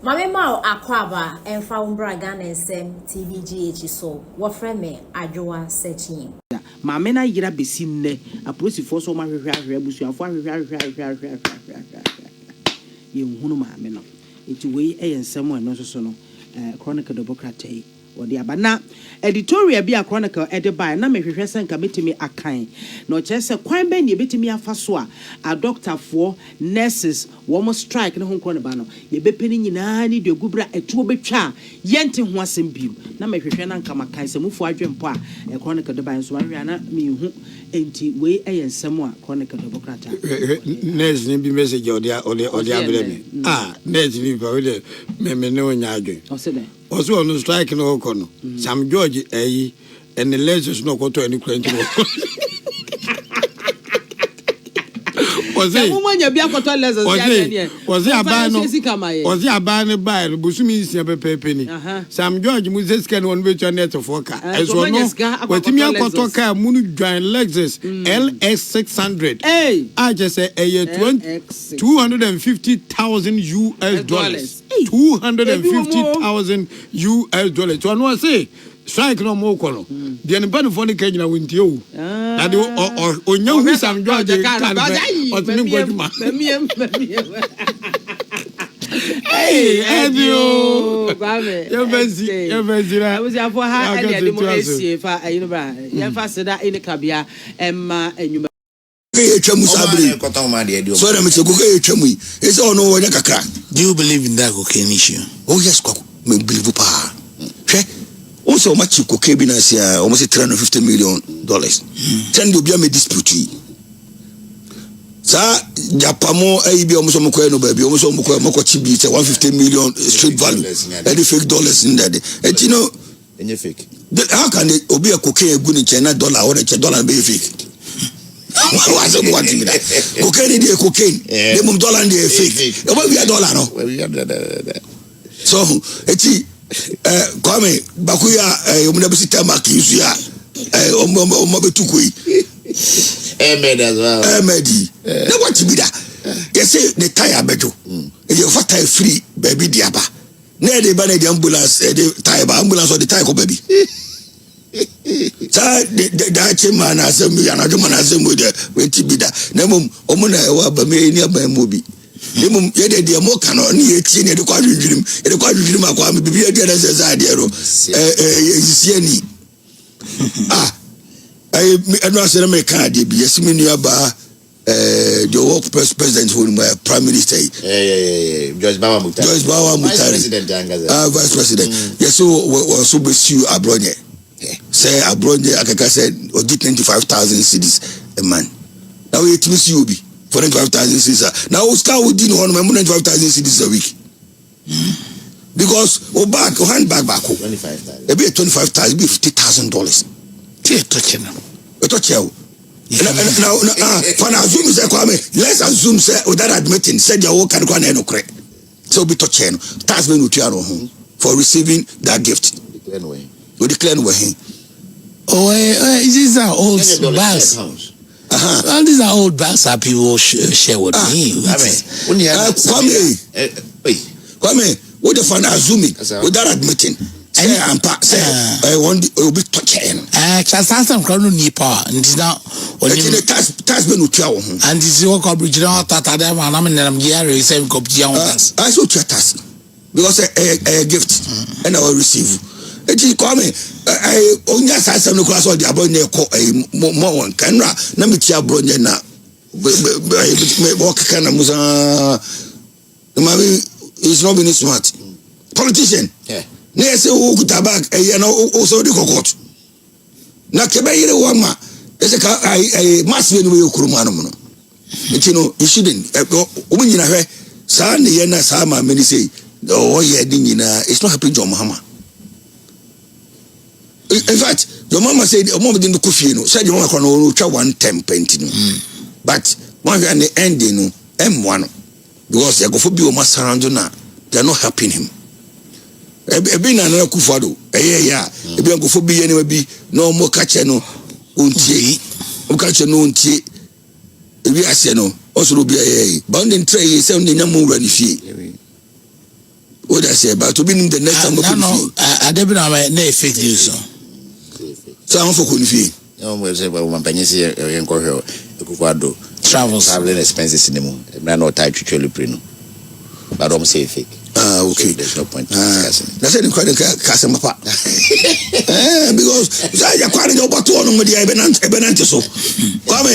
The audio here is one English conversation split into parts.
Mame Mao Akwaba and Foumbra JDM&Sam TVGH so what friend me Adjoa searching. Mame na yira besim ne aprosi for so ma hwehwe busuafo hwehwe ye hunu mame no enti we ensem no so no chronicle democrat or the abana editorial be a chronicle at the by na me hwehwe senka betimi akan no chese kwan be ne betimi afa so a doctor for nurses wo strike ne ho kro ba no ye bepeni nyina ni de gubra etuo betwa yente ho asem biu na me hwehwe na nka makan se mufu adwempo a chronicle de by so ahwe na me hu enti we ensem a chronicle democrat nurse ni bi message odi abere me nurse ni ba we me ne onya adwen o se de also on strike no kono Sam George and the lasers no go to any client was it abane buy busumi sia penny Sam George Moses can one which on net for car as well no wetimi akoto car munu join Lexus LS 600 I just say a 250,000 US dollars 250,000 US dollars so no say strike no more kono the anybody for the Kenya win you that or nyahu Sam George hey edio you fancy I was for her and the democracy fa you know bra you fa seda in kabia emma enyuma etwamu sabri so na me se koke etwamu is all no wonya kakra. Do you believe in that cocaine issue? Oh yes, me believe pa hwe also much cocaine bi na sia almost $350 million ten do bia me dispute sa japamo bi almost mo ko no ba bi almost mo ko chi bi say $150 million street value any fake dollars in that and you know any fake how can they obi a cocaine good in China dollar or $1 be fake. What's up what you that cocaine dey cocaine the mum dollar dey fake e we dollar no so eti kwame bakuya omo na bisi tamaki isu ya omo betukui Ahmed as well Ahmed na what be that you say the tire bejo you for tire free baby diaba na dey ba na the ambulance the tire ba ambulance or the tire ko baby sa the chairman assembly and adman assembly we be that na mum omo na e wa ba me ni aba mo bi mum ye de mo kan ni e tie ni de kwa dwidwirim akwa me bibia de na se za de ro yisia ni I no say me kan de bi yesimi ni aba the work president for my prime minister Joyce Bawa Mutari vice president yes so be sue abroad say abroad akaka said or get 95,000 cedis a man now it miss you be for 95,000 cedis now Oscar would do one 95,000 cedis a week because hand back 25,000 a bit 25,000 be $50,000 now for assume say kwame let's assume say without admitting said your work can go no correct so be touch tax men for receiving that gift we declare we him. These are old bags. Well, these are old bags that people share with me. Kwame, what the fun assuming without admitting? Say I want to be touching. Just ask them crowd nipa and it's now when you tax men with you and this is what coverage now that them and I'm in them Gary same copy on us. I saw your tax because a gift and I will receive. Eti kwame onya sasa no kwa so de abonye ko mo won kanra na meti abronye na me work kana musa mami is not being smart politician na ese wo kutabak na o so de kokot na kebe yire wo ma ese ka mass we no we kuruma no no eti no you shouldn't o nyina hwe sa ne ye na sa ma me ni say o ye di nyina it's not happy John Muhammad. In fact, your mama said your mom didn't coffee no said your mama can only try 110 penty no but one at the end no M1 because they go for be almost around now they are not helping him be na na kufado yeah e be go for be anyway be no more catch no untie o catch no untie e be ase no also be bounding tray say on nyamu wura ni fie What I say, but to be in the next time, I don't know no fake news. So I'm for Kunfi. Traveling expenses in the moon. I'm not tied to Choliprino. But I'm say fake. Okay. There's no point in discussing. That's it. Because I quite know about one of the Ebenantiso. Come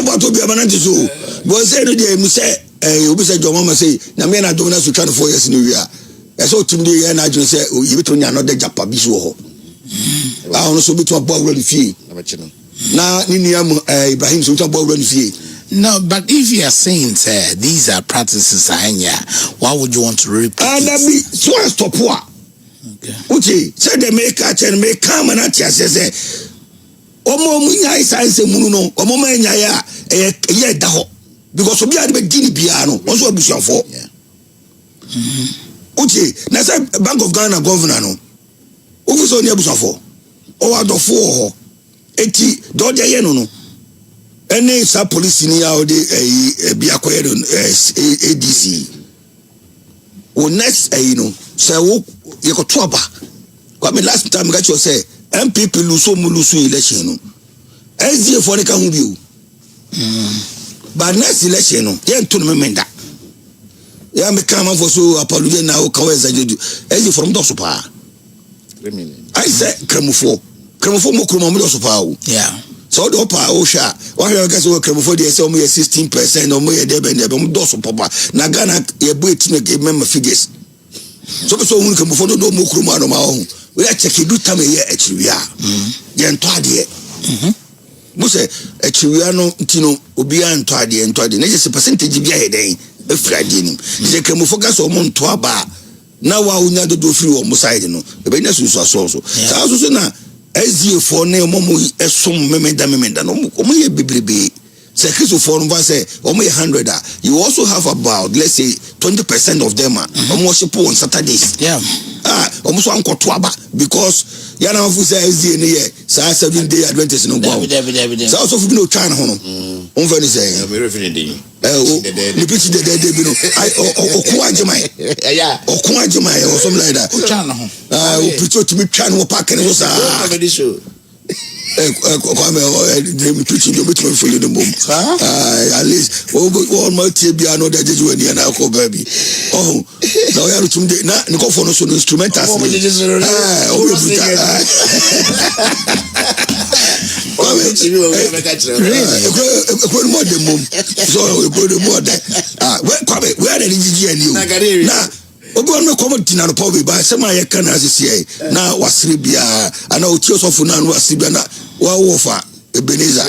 about to be Ebenantiso. Was any day, Muse, you say, your mama say, Namena Donas to 24 years in New Year. I saw today, and I just say, you told me another Japabiso. I also be to a ball run fee. Now, Niniam Ibrahim, so to a ball run fee. No, but if you are saying these are practices, why would you want to repeat? And that be so as to poor. Okay, so they make catch and make come and at say, Omo Munya is I say Muno, Omo Manya, a daho, because we are the Guinea piano, also be so for. Okay, that's a Bank of Ghana governor. Office on your for. Or out of 4 80 Dodja. Any sub police in here, be acquired on ADC. Or next, say, you got trouble. But last time, got you say, MPP Lusu election. SDA for the can view. But next election, yeah, to remember. Yeah, me come for so apology now, Kaweza, as from Dosupa. I said, Cremofo Mokumo, yeah. So the upper Osha, why I guess we come for the 16% or more debit dosu papa. Nagana ye wait to make member figures. So we come for no more no my. We are checking do time a year at Chivia. Yan Twaddy. Muse a Chiviano Tino Ubia and Twaddy and Twaddy. There's a percentage of your day. A Friday. They come focus on Montoaba. Now I will not do free or Mosaidino. The business was also. So now. SDA for ne omo esom memenda no omo ye bebrebe say Christo for no say omo 100 you also have about let's say 20% of them omo worship on Saturdays omo so ankoto aba because ya na fu say SDA ne ye say 7-day Adventist no go so also fu no try no on very say me referring dey the pitch the bi no okuajimai okuajimai or something like that o pitch to be try no park no so kwame dem pitch do bit for the bomb at least all my tibia no that just when na ko baby now ya rutum de na nko for no so instrumentals where did you now obi no come tina no power by say my can as na wasribia ana otio so fu na no wasribia na wa wofa Ebenezer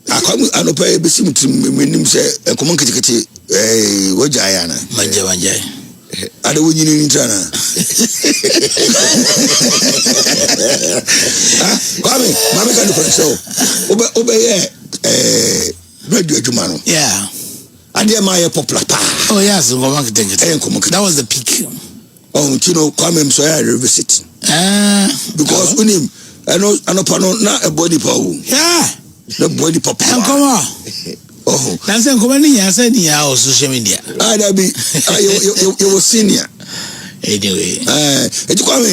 akwamu anopa besim nim say enkomo nketekete wajaya na manja ada wonyini ntrana mame kan ko so obe radio adwuma no yeah and there my popular pa oh yes that was the peak come so I revisit because unim ano na a body power yeah the body papa come on that's a company ya said ya on social media that be you was senior anyway it come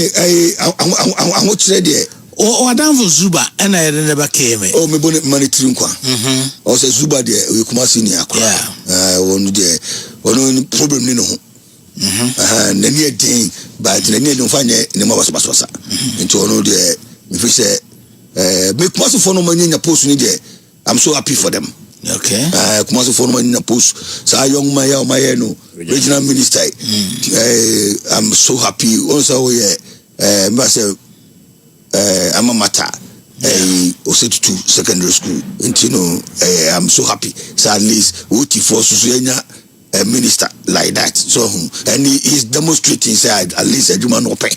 I want to there o adam for Zuba and I never came me bone monitoring kwa o say Zuba there we come senior kwa wonu there wonu problem ni no na ni edin but na ni edin fa nye ne ma baso into wonu there me fi say me come so for no manya post ni there I'm so happy for them. Okay. Come on, for my post. So young Maya no regional minister. I'm so happy. Also, I'm a matter. Osetu secondary school. I'm so happy. So at least what he forces a minister like that. So and he's demonstrating side at least a human open.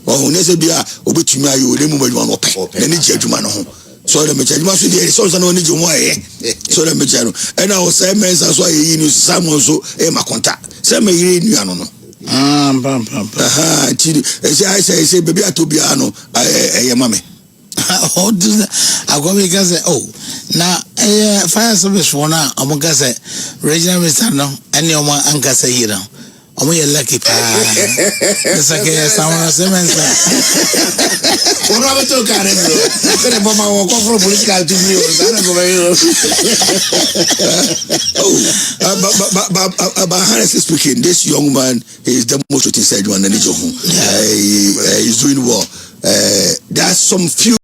Oh, nese bia obetumi ayo le mu madwuma no pe. Na ni je adwuma no ho. So the mechanic so there so no need you so the mechanic and I was say men so you know someone so e makonta say me yire nua no say baby atobia no e mame oh I go because now fire service for now I'm going to say regional minister no any of my anchor say here I'm lucky pa. It's like someone semen. What about to carry bro? Can I walk from political to me? But honestly speaking, this young man is the most inside one and he's doing well. There's some few